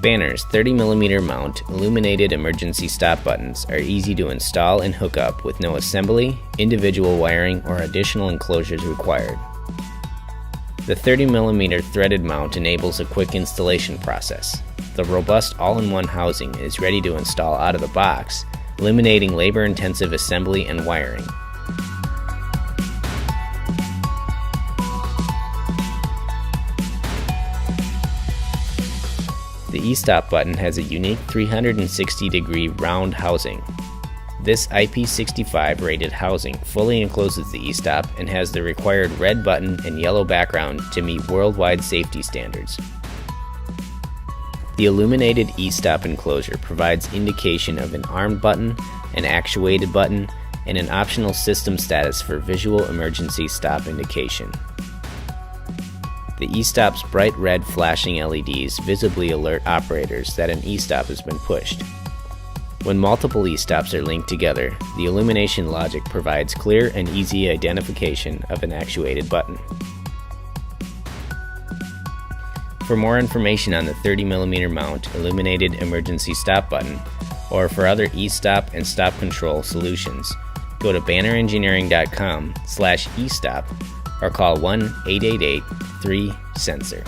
Banner's 30mm mount illuminated emergency stop buttons are easy to install and hook up with no assembly, individual wiring, or additional enclosures required. The 30mm threaded mount enables a quick installation process. The robust all-in-one housing is ready to install out of the box, eliminating labor-intensive assembly and wiring. The e-stop button has a unique 360-degree round housing. This IP65 rated housing fully encloses the e-stop and has the required red button and yellow background to meet worldwide safety standards. The illuminated e-stop enclosure provides indication of an armed button, an actuated button, and an optional system status for visual emergency stop indication. The e-stop's bright red flashing LEDs visibly alert operators that an e-stop has been pushed. When multiple e-stops are linked together, the illumination logic provides clear and easy identification of an actuated button. For more information on the 30mm mount illuminated emergency stop button, or for other e-stop and stop control solutions, go to bannerengineering.com/e-stop or call 1-888-3-SENSOR.